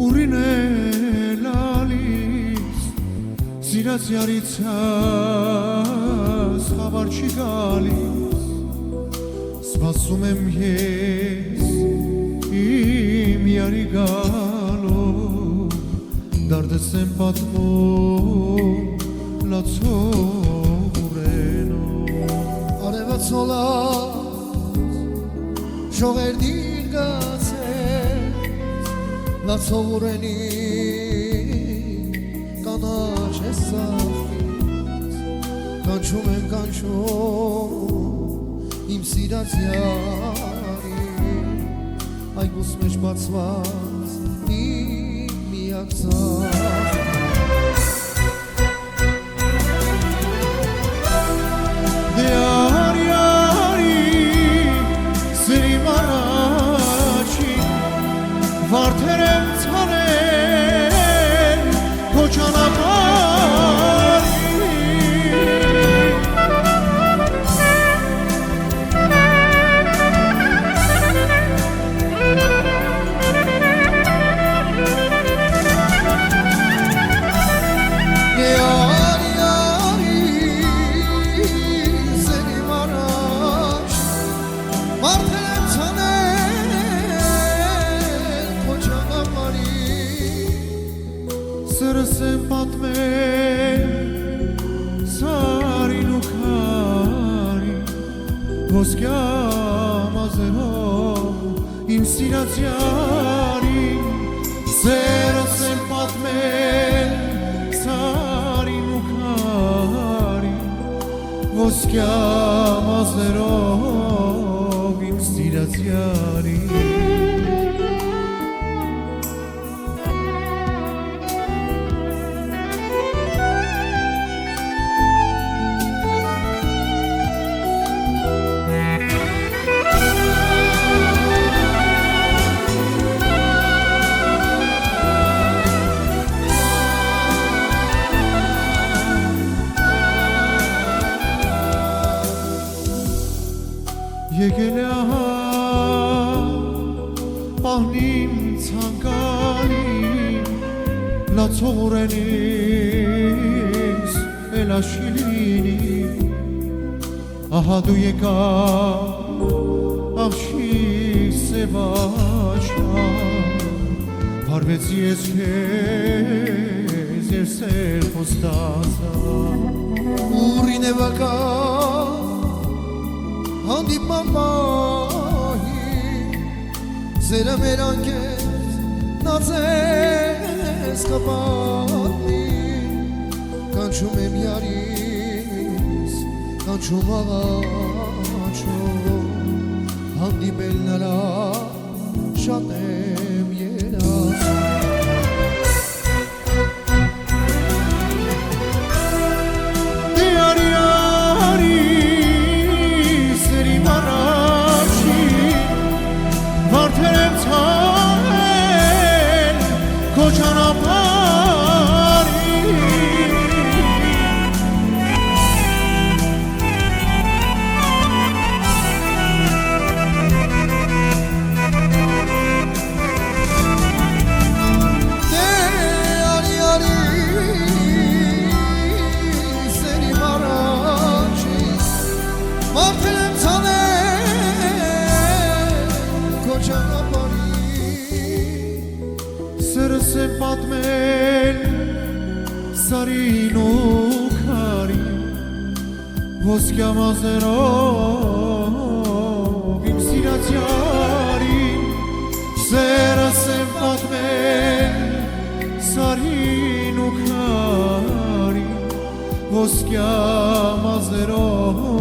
Ուրին է լալիս Սիրած յարիցաս խավար չի գալիս Սպասում եմ ես իմ յարի գալով Դարդս եմ պատմում լացող ուրենով Արևը ցոլած ժողերդին գացեց Լացող ուրենի կանաչ է սաղից Կանչում եմ կանչում իմ սիրած յարի Այգուս մեջ բացված իմ միակ ծաղ Դե արի արի սիրիմ առաջին Վարդեր եմ ցանել քո Սրս եմ պատմել սարին ու քարին Ոսկյա մազերով իմ սիրած յարին Սրս եմ պատմել սարին ու քարին Ոսկյա մազերով իմ սիրած յարին Եկել է ահա պահնիմ ցանկալին լացող ուրենիս էլ աշիլինի ահա դու եկա աղշի սևաչա Հարվեցի ես քեզ և սեր խոստացա Ուրին է վակա Հանդիպման պահի Սերը մեր անկեզ նացես կպատնի Կանչում եմ յարիս, կանչում աղաչով Հանդիպել նրա շատ եմ երաս Վարդեր եմ ցանել քո ճանապարհին Դե արի արի սերիմ առաջին Վարդեր եմ ցանել քո Սրս եմ պատմել սարին ու քարին Ոսկյա մազերով իմ սիրած յարին Սրս եմ պատմել սարին ու քարին Ոսկյա մազերով